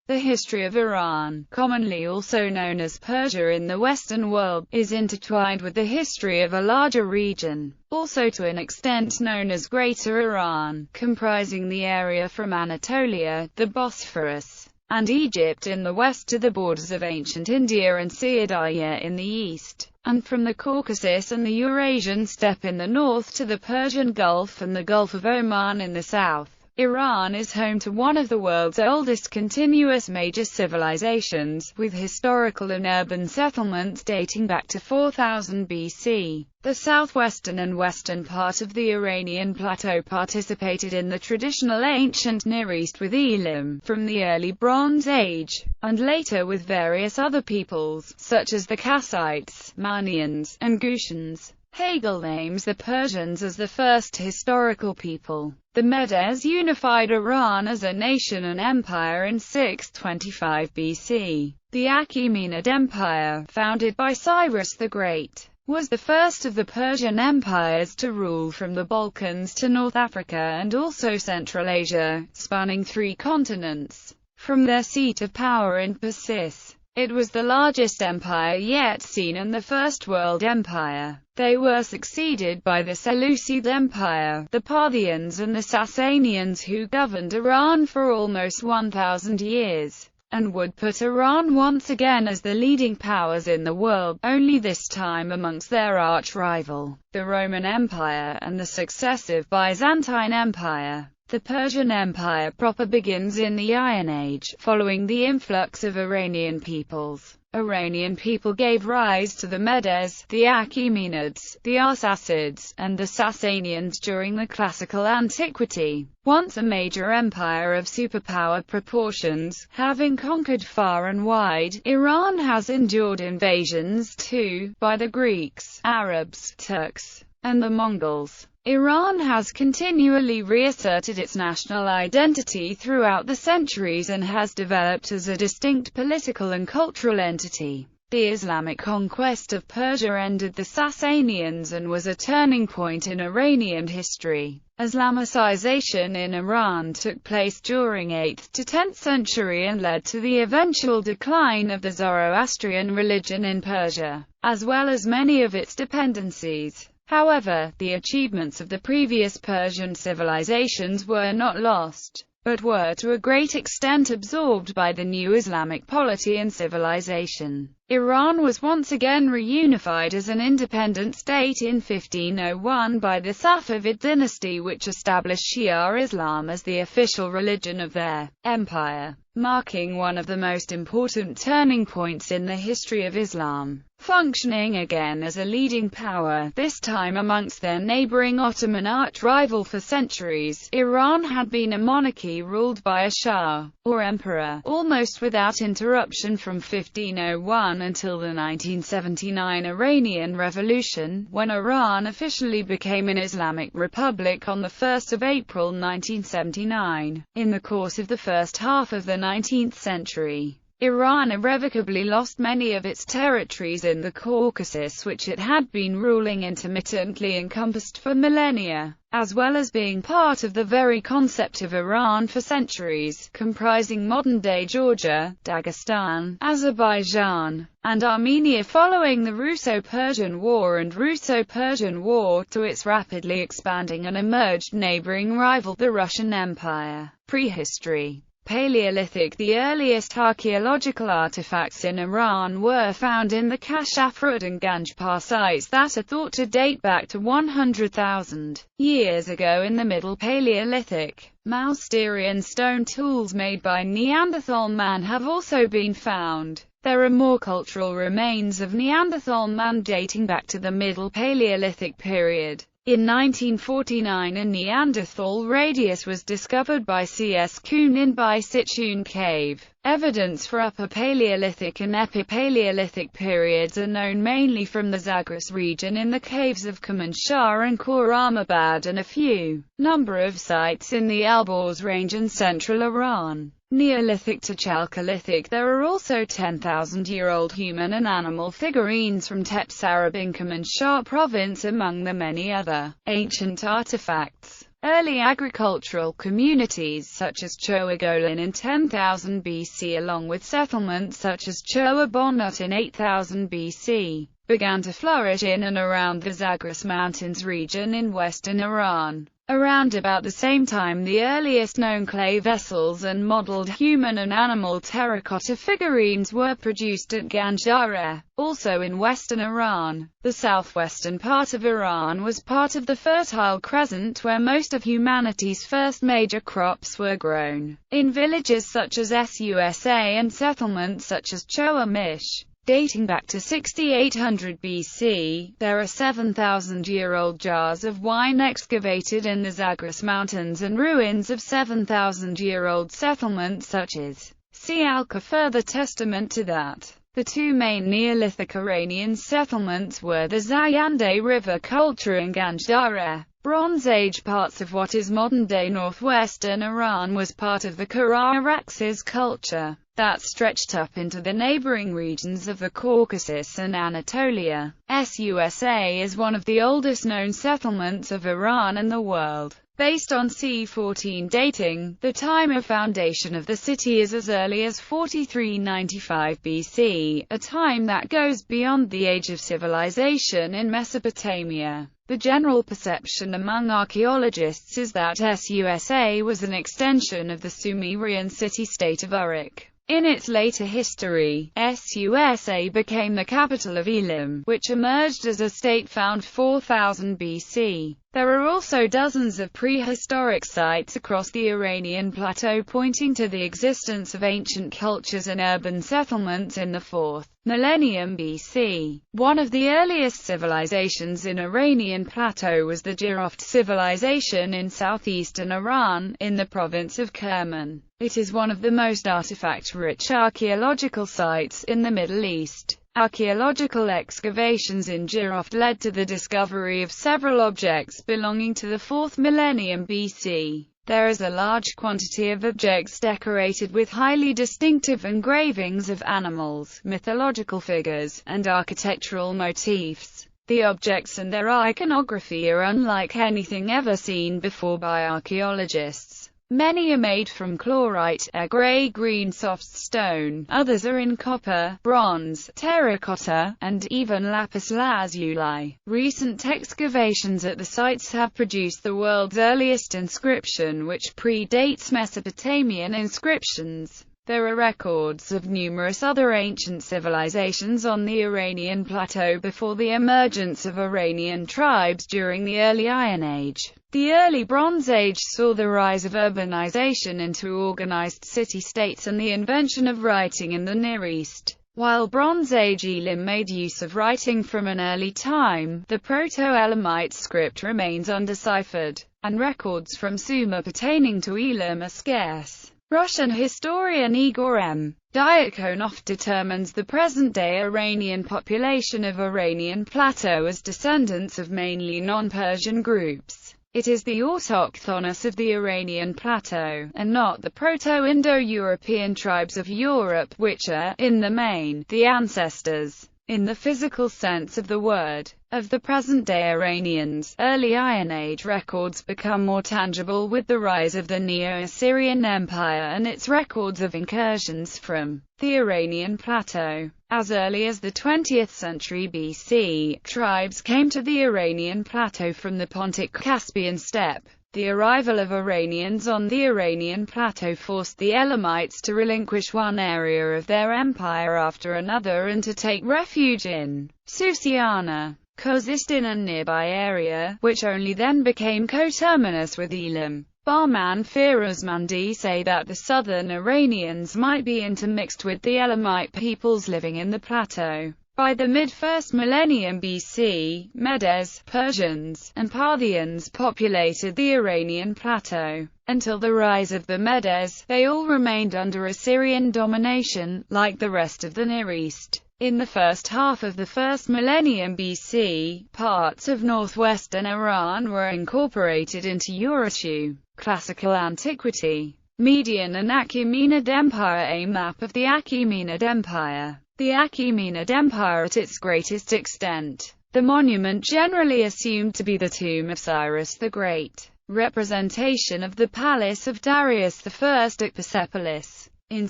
The history of Iran, commonly also known as Persia in the Western world, is intertwined with the history of a larger region, also to an extent known as Greater Iran, comprising the area from Anatolia, the Bosphorus, and Egypt in the west to the borders of ancient India and Syria in the east, and from the Caucasus and the Eurasian steppe in the north to the Persian Gulf and the Gulf of Oman in the south. Iran is home to one of the world's oldest continuous major civilizations, with historical and urban settlements dating back to 4000 BC. The southwestern and western part of the Iranian plateau participated in the traditional ancient Near East with Elam, from the early Bronze Age, and later with various other peoples, such as the Kassites, Manians, and Gutians. Hegel names the Persians as the first historical people. The Medes unified Iran as a nation and empire in 625 BC. The Achaemenid Empire, founded by Cyrus the Great, was the first of the Persian empires to rule from the Balkans to North Africa and also Central Asia, spanning 3 continents. From their seat of power in Persis, it was the largest empire yet seen and the first world empire. They were succeeded by the Seleucid Empire, the Parthians and the Sasanians, who governed Iran for almost 1,000 years, and would put Iran once again as the leading powers in the world, only this time amongst their arch-rival, the Roman Empire, and the successive Byzantine Empire. The Persian Empire proper begins in the Iron Age, following the influx of Iranian peoples. Iranian people gave rise to the Medes, the Achaemenids, the Arsacids, and the Sasanians during the classical antiquity. Once a major empire of superpower proportions, having conquered far and wide, Iran has endured invasions too, by the Greeks, Arabs, Turks, and the Mongols. Iran has continually reasserted its national identity throughout the centuries and has developed as a distinct political and cultural entity. The Islamic conquest of Persia ended the Sasanians and was a turning point in Iranian history. Islamicization in Iran took place during 8th to 10th century and led to the eventual decline of the Zoroastrian religion in Persia, as well as many of its dependencies. However, the achievements of the previous Persian civilizations were not lost, but were to a great extent absorbed by the new Islamic polity and civilization. Iran was once again reunified as an independent state in 1501 by the Safavid dynasty, which established Shia Islam as the official religion of their empire, marking one of the most important turning points in the history of Islam. Functioning again as a leading power, this time amongst their neighboring Ottoman arch-rival for centuries, Iran had been a monarchy ruled by a Shah, or emperor, almost without interruption from 1501 until the 1979 Iranian Revolution, when Iran officially became an Islamic republic on 1 April 1979. In the course of the first half of the 19th century, Iran irrevocably lost many of its territories in the Caucasus, which it had been ruling intermittently encompassed for millennia, as well as being part of the very concept of Iran for centuries, comprising modern-day Georgia, Dagestan, Azerbaijan, and Armenia following the Russo-Persian War and Russo-Persian War, to its rapidly expanding and emerged neighboring rival, the Russian Empire. Prehistory. Paleolithic. The earliest archaeological artifacts in Iran were found in the Kashafrud and Ganjpur sites that are thought to date back to 100,000 years ago in the Middle Paleolithic. Mousterian stone tools made by Neanderthal man have also been found. There are more cultural remains of Neanderthal man dating back to the Middle Paleolithic period. In 1949 a Neanderthal radius was discovered by C.S. Kuhn in Bisitun Cave. Evidence for Upper Paleolithic and Epi-Paleolithic periods are known mainly from the Zagros region in the caves of Kermanshah and Khurramabad and a few number of sites in the Alborz range and central Iran. Neolithic to Chalcolithic. There are also 10,000-year-old human and animal figurines from Tepes Arab in Kermanshah province among the many other ancient artifacts. Early agricultural communities such as Choagolin in 10,000 BC along with settlements such as Choabonut in 8,000 BC, began to flourish in and around the Zagros Mountains region in western Iran. Around about the same time, the earliest known clay vessels and modeled human and animal terracotta figurines were produced at Ganjare, also in western Iran. The southwestern part of Iran was part of the Fertile Crescent where most of humanity's first major crops were grown. In villages such as Susa and settlements such as Choamish, dating back to 6800 BC, there are 7,000-year-old jars of wine excavated in the Zagros Mountains and ruins of 7,000-year-old settlements such as Sialka further testament to that. The two main Neolithic Iranian settlements were the Zayandeh River culture and Ganjare. Bronze Age parts of what is modern-day northwestern Iran was part of the Kara-Araxes culture that stretched up into the neighboring regions of the Caucasus and Anatolia. Susa is one of the oldest known settlements of Iran and the world. Based on C14 dating, the time of foundation of the city is as early as 4395 BC, a time that goes beyond the age of civilization in Mesopotamia. The general perception among archaeologists is that Susa was an extension of the Sumerian city-state of Uruk. In its later history, Susa became the capital of Elam, which emerged as a state found 4000 BC. There are also dozens of prehistoric sites across the Iranian plateau pointing to the existence of ancient cultures and urban settlements in the 4th millennium BC. One of the earliest civilizations in Iranian plateau was the Jiroft civilization in southeastern Iran, in the province of Kerman. It is one of the most artifact-rich archaeological sites in the Middle East. Archaeological excavations in Jiroft led to the discovery of several objects belonging to the 4th millennium BC. There is a large quantity of objects decorated with highly distinctive engravings of animals, mythological figures, and architectural motifs. The objects and their iconography are unlike anything ever seen before by archaeologists. Many are made from chlorite, a grey-green soft stone, others are in copper, bronze, terracotta, and even lapis lazuli. Recent excavations at the sites have produced the world's earliest inscription, which predates Mesopotamian inscriptions. There are records of numerous other ancient civilizations on the Iranian plateau before the emergence of Iranian tribes during the early Iron Age. The early Bronze Age saw the rise of urbanization into organized city-states and the invention of writing in the Near East. While Bronze Age Elam made use of writing from an early time, the Proto-Elamite script remains undeciphered, and records from Sumer pertaining to Elam are scarce. Russian historian Igor M. Dyakonov determines the present-day Iranian population of Iranian plateau as descendants of mainly non-Persian groups. It is the autochthonous of the Iranian plateau, and not the Proto-Indo-European tribes of Europe, which are, in the main, the ancestors, in the physical sense of the word, of the present-day Iranians. Early Iron Age records become more tangible with the rise of the Neo-Assyrian Empire and its records of incursions from the Iranian plateau. As early as the 20th century BC, tribes came to the Iranian plateau from the Pontic-Caspian steppe. The arrival of Iranians on the Iranian plateau forced the Elamites to relinquish one area of their empire after another and to take refuge in Susiana, Khuzestan and nearby area, which only then became coterminous with Elam. Barman Firuzmandi say that the southern Iranians might be intermixed with the Elamite peoples living in the plateau. By the mid-1st millennium BC, Medes, Persians, and Parthians populated the Iranian plateau. Until the rise of the Medes, they all remained under Assyrian domination, like the rest of the Near East. In the first half of the 1st millennium BC, parts of northwestern Iran were incorporated into Urartu. Classical Antiquity. Median and Achaemenid Empire. A map of the Achaemenid Empire. The Achaemenid Empire at its greatest extent. The monument generally assumed to be the tomb of Cyrus the Great. representation of the palace of Darius I at Persepolis. In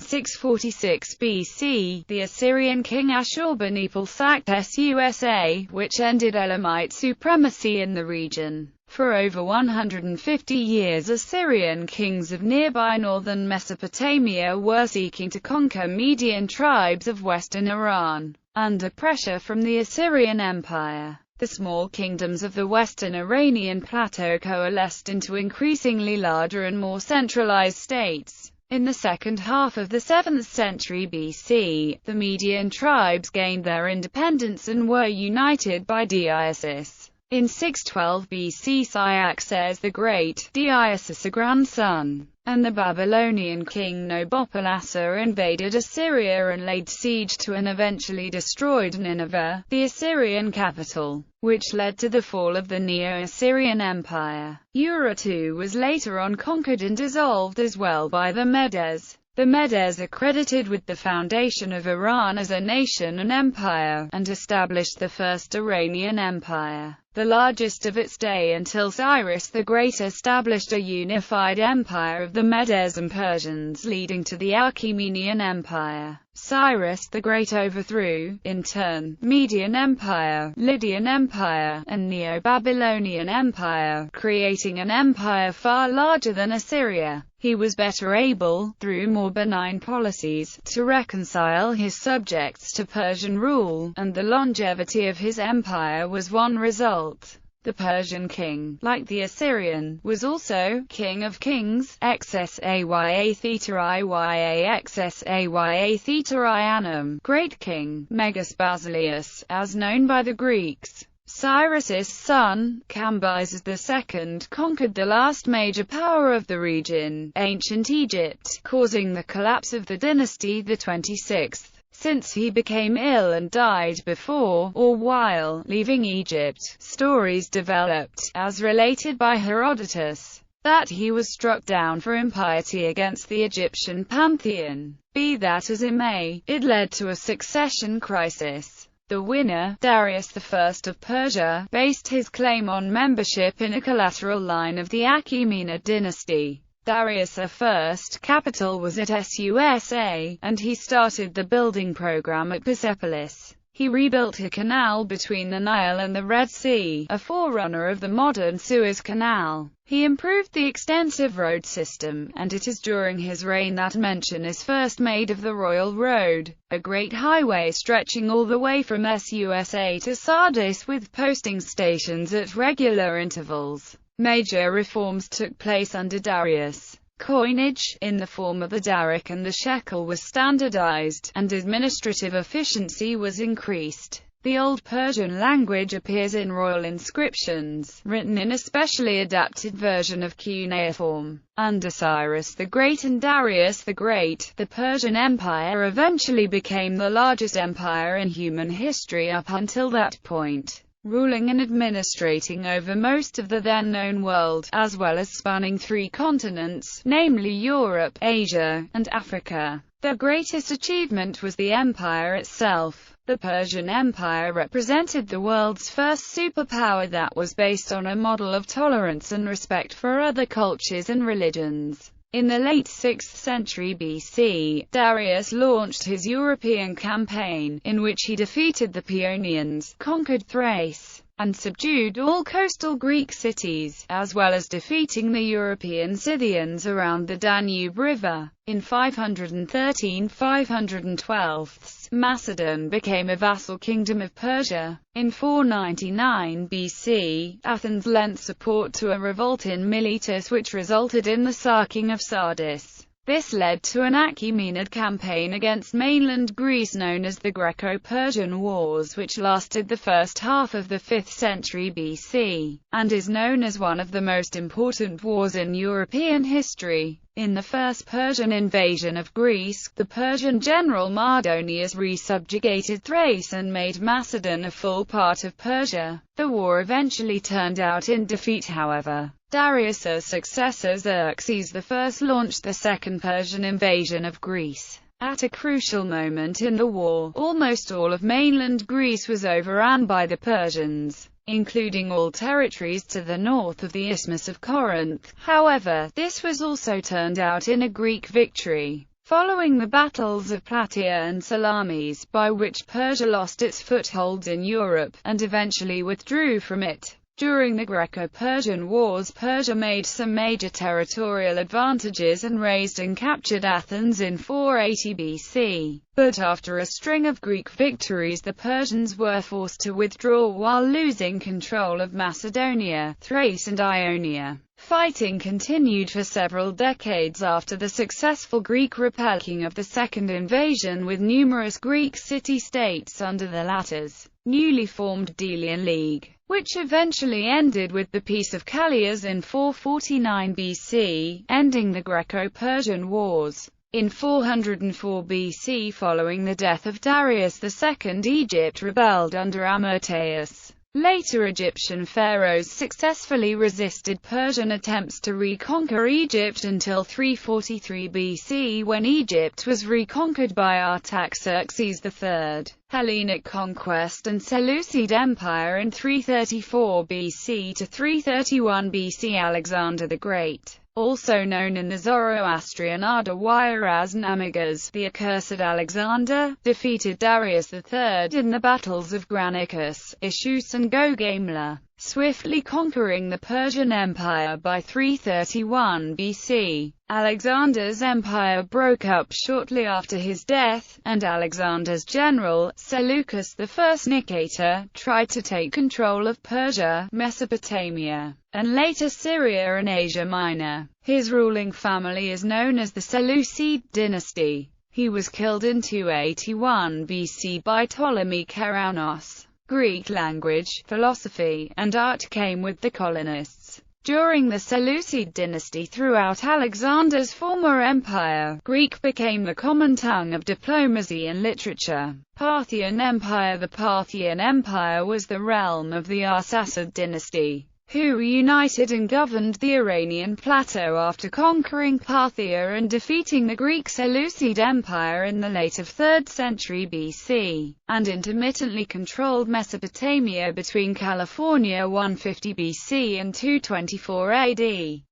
646 BC, the Assyrian king Ashurbanipal sacked Susa, which ended Elamite supremacy in the region. For over 150 years Assyrian kings of nearby northern Mesopotamia were seeking to conquer Median tribes of western Iran. Under pressure from the Assyrian Empire, the small kingdoms of the western Iranian plateau coalesced into increasingly larger and more centralized states. In the second half of the 7th century BC, the Median tribes gained their independence and were united by Deiosis. In 612 BC, Cyaxares the Great, Deiosis' grandson, and the Babylonian king Nabopolassar invaded Assyria and laid siege to and eventually destroyed Nineveh, the Assyrian capital, which led to the fall of the Neo-Assyrian Empire. Urartu was later on conquered and dissolved as well by the Medes. The Medes are credited with the foundation of Iran as a nation and empire, and established the First Iranian Empire, the largest of its day until Cyrus the Great established a unified empire of the Medes and Persians leading to the Achaemenian Empire. Cyrus the Great overthrew, in turn, Median Empire, Lydian Empire, and Neo-Babylonian Empire, creating an empire far larger than Assyria. He was better able, through more benign policies, to reconcile his subjects to Persian rule, and the longevity of his empire was one result. The Persian king, like the Assyrian, was also king of kings, XSAYA theta IYA XSAYA theta Ianum, great king, Megas Basileus, as known by the Greeks. Cyrus's son, Cambyses II, conquered the last major power of the region, ancient Egypt, causing the collapse of the dynasty the 26th. Since he became ill and died before, or while, leaving Egypt, stories developed, as related by Herodotus, that he was struck down for impiety against the Egyptian pantheon. Be that as it may, it led to a succession crisis. The winner, Darius I of Persia, based his claim on membership in a collateral line of the Achaemenid dynasty. Darius I's capital was at Susa, and he started the building program at Persepolis. He rebuilt a canal between the Nile and the Red Sea, a forerunner of the modern Suez Canal. He improved the extensive road system, and it is during his reign that mention is first made of the Royal Road, a great highway stretching all the way from Susa to Sardis with posting stations at regular intervals. Major reforms took place under Darius. Coinage, in the form of the daric and the shekel, was standardized, and administrative efficiency was increased. The Old Persian language appears in royal inscriptions, written in a specially adapted version of cuneiform. Under Cyrus the Great and Darius the Great, the Persian Empire eventually became the largest empire in human history up until that point, ruling and administrating over most of the then-known world, as well as spanning 3 continents, namely Europe, Asia, and Africa. Their greatest achievement was the empire itself. The Persian Empire represented the world's first superpower that was based on a model of tolerance and respect for other cultures and religions. In the late 6th century BC, Darius launched his European campaign, in which he defeated the Paeonians, conquered Thrace, and subdued all coastal Greek cities, as well as defeating the European Scythians around the Danube River. In 513–512, Macedon became a vassal kingdom of Persia. In 499 BC, Athens lent support to a revolt in Miletus which resulted in the sacking of Sardis. This led to an Achaemenid campaign against mainland Greece known as the Greco-Persian Wars, which lasted the first half of the 5th century BC, and is known as one of the most important wars in European history. In the first Persian invasion of Greece, the Persian general Mardonius resubjugated Thrace and made Macedon a full part of Persia. The war eventually turned out in defeat, however. Darius's successor Xerxes I launched the second Persian invasion of Greece. At a crucial moment in the war, almost all of mainland Greece was overrun by the Persians. including all territories to the north of the Isthmus of Corinth. However, this was also turned out in a Greek victory, following the battles of Plataea and Salamis, by which Persia lost its foothold in Europe, and eventually withdrew from it. During the Greco-Persian Wars, Persia made some major territorial advantages and razed and captured Athens in 480 BC. But after a string of Greek victories, the Persians were forced to withdraw while losing control of Macedonia, Thrace and Ionia. Fighting continued for several decades after the successful Greek repelling of the second invasion, with numerous Greek city-states under the latter's newly formed Delian League, which eventually ended with the Peace of Callias in 449 BC, ending the Greco-Persian Wars. In 404 BC, following the death of Darius II, Egypt rebelled under Amyrtaeus. Later Egyptian pharaohs successfully resisted Persian attempts to reconquer Egypt until 343 BC, when Egypt was reconquered by Artaxerxes III. Hellenic conquest and Seleucid Empire in 334 BC to 331 BC. Alexander the Great, also known in the Zoroastrian Ardawira as Namagas, the accursed Alexander, defeated Darius III in the battles of Granicus, Issus and Gaugamela, swiftly conquering the Persian Empire by 331 BC. Alexander's empire broke up shortly after his death, and Alexander's general, Seleucus I Nicator, tried to take control of Persia, Mesopotamia, and later Syria and Asia Minor. His ruling family is known as the Seleucid dynasty. He was killed in 281 BC by Ptolemy Keraunos. Greek language, philosophy, and art came with the colonists. During the Seleucid dynasty, throughout Alexander's former empire, Greek became the common tongue of diplomacy and literature. Parthian Empire. The Parthian Empire was the realm of the Arsacid dynasty, who united and governed the Iranian plateau after conquering Parthia and defeating the Greek Seleucid Empire in the late 3rd century BC, and intermittently controlled Mesopotamia between California 150 BC and 224 AD.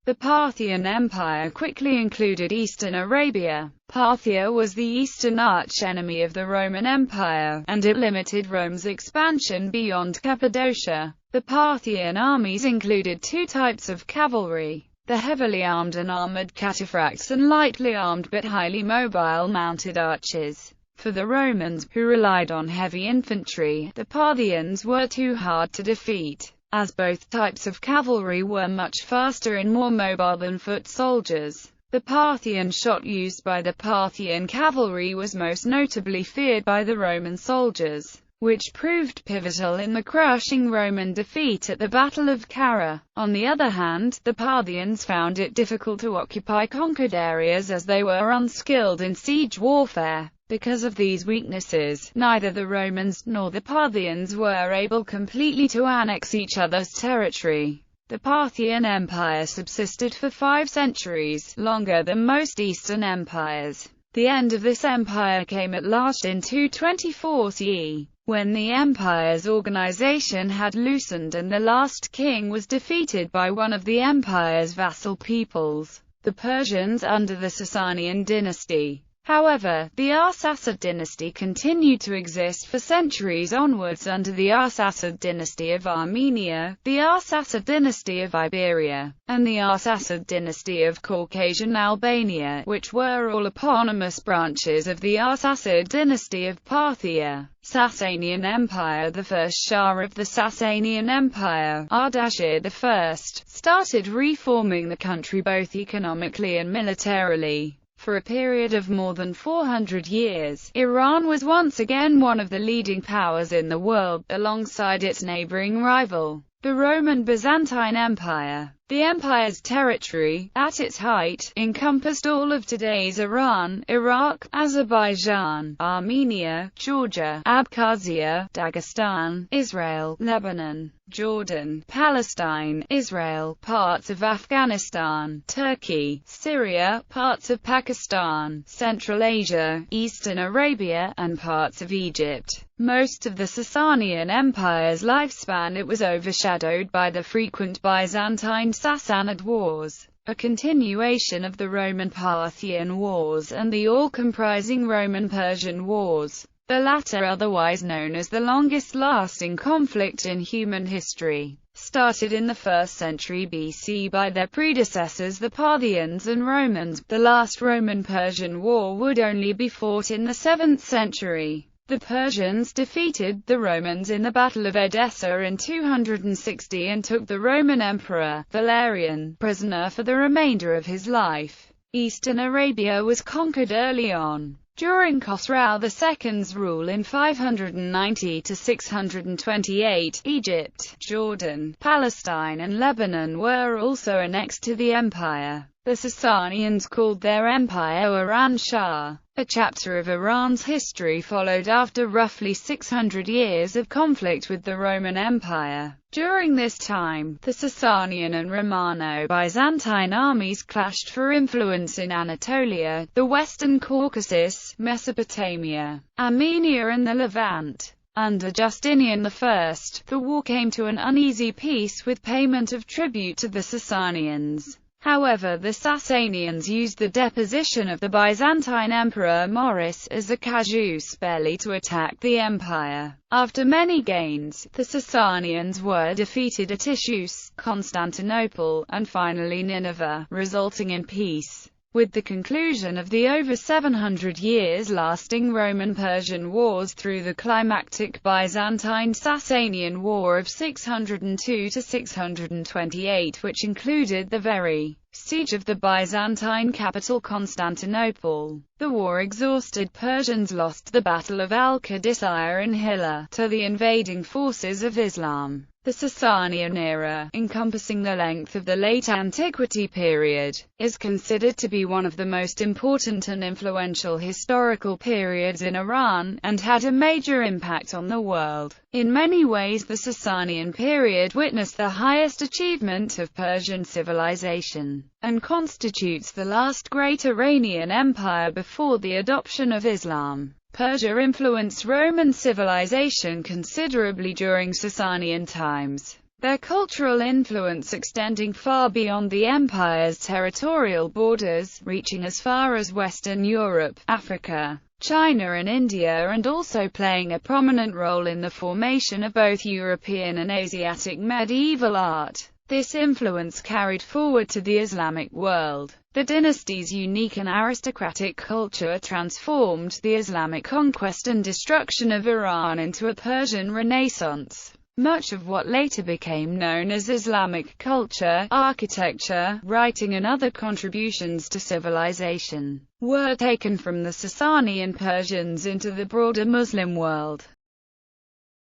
The Parthian Empire quickly included Eastern Arabia. Parthia was the eastern arch-enemy of the Roman Empire, and it limited Rome's expansion beyond Cappadocia. The Parthian armies included two types of cavalry: the heavily armed and armored cataphracts and lightly armed but highly mobile mounted archers. For the Romans, who relied on heavy infantry, the Parthians were too hard to defeat, as both types of cavalry were much faster and more mobile than foot soldiers. The Parthian shot used by the Parthian cavalry was most notably feared by the Roman soldiers, which proved pivotal in the crushing Roman defeat at the Battle of Cara. On the other hand, the Parthians found it difficult to occupy conquered areas as they were unskilled in siege warfare. Because of these weaknesses, neither the Romans nor the Parthians were able completely to annex each other's territory. The Parthian Empire subsisted for 5 centuries, longer than most Eastern empires. The end of this empire came at last in 224 CE, when the empire's organization had loosened and the last king was defeated by one of the empire's vassal peoples, the Persians, under the Sasanian dynasty. However, the Arsacid dynasty continued to exist for centuries onwards under the Arsacid dynasty of Armenia, the Arsacid dynasty of Iberia, and the Arsacid dynasty of Caucasian Albania, which were all eponymous branches of the Arsacid dynasty of Parthia. Sasanian Empire. The first Shah of the Sasanian Empire, Ardashir I, started reforming the country both economically and militarily. For a period of more than 400 years, Iran was once again one of the leading powers in the world, alongside its neighboring rival, the Roman Byzantine Empire. The empire's territory, at its height, encompassed all of today's Iran, Iraq, Azerbaijan, Armenia, Georgia, Abkhazia, Dagestan, Israel, Lebanon, Jordan, Palestine, Israel, parts of Afghanistan, Turkey, Syria, parts of Pakistan, Central Asia, Eastern Arabia, and parts of Egypt. Most of the Sasanian Empire's lifespan it was overshadowed by the frequent Byzantine-Sassanid wars, a continuation of the Roman-Parthian Wars and the all-comprising Roman-Persian Wars, the latter otherwise known as the longest-lasting conflict in human history. Started in the 1st century BC by their predecessors the Parthians and Romans, the last Roman-Persian War would only be fought in the 7th century. The Persians defeated the Romans in the Battle of Edessa in 260 and took the Roman Emperor, Valerian, prisoner for the remainder of his life. Eastern Arabia was conquered early on. During Khosrau II's rule in 590 to 628, Egypt, Jordan, Palestine and Lebanon were also annexed to the empire. The Sasanians called their empire Iran Shah. A chapter of Iran's history followed after roughly 600 years of conflict with the Roman Empire. During this time, the Sasanian and Romano-Byzantine armies clashed for influence in Anatolia, the Western Caucasus, Mesopotamia, Armenia and the Levant. Under Justinian I, the war came to an uneasy peace with payment of tribute to the Sasanians. However, the Sasanians used the deposition of the Byzantine Emperor Maurice as a casus belli to attack the empire. After many gains, the Sasanians were defeated at Issus, Constantinople, and finally Nineveh, resulting in peace. With the conclusion of the over 700 years lasting Roman-Persian wars through the climactic Byzantine-Sasanian War of 602 to 628, which included the very siege of the Byzantine capital Constantinople. The war exhausted Persians lost the Battle of Al-Qadisiyah in Hilla to the invading forces of Islam. The Sasanian era, encompassing the length of the late antiquity period, is considered to be one of the most important and influential historical periods in Iran, and had a major impact on the world. In many ways the Sasanian period witnessed the highest achievement of Persian civilization, and constitutes the last great Iranian empire before the adoption of Islam. Persia influenced Roman civilization considerably during Sasanian times, their cultural influence extending far beyond the empire's territorial borders, reaching as far as Western Europe, Africa, China and India, and also playing a prominent role in the formation of both European and Asiatic medieval art. This influence carried forward to the Islamic world. The dynasty's unique and aristocratic culture transformed the Islamic conquest and destruction of Iran into a Persian Renaissance. Much of what later became known as Islamic culture, architecture, writing and other contributions to civilization were taken from the Sasanian Persians into the broader Muslim world.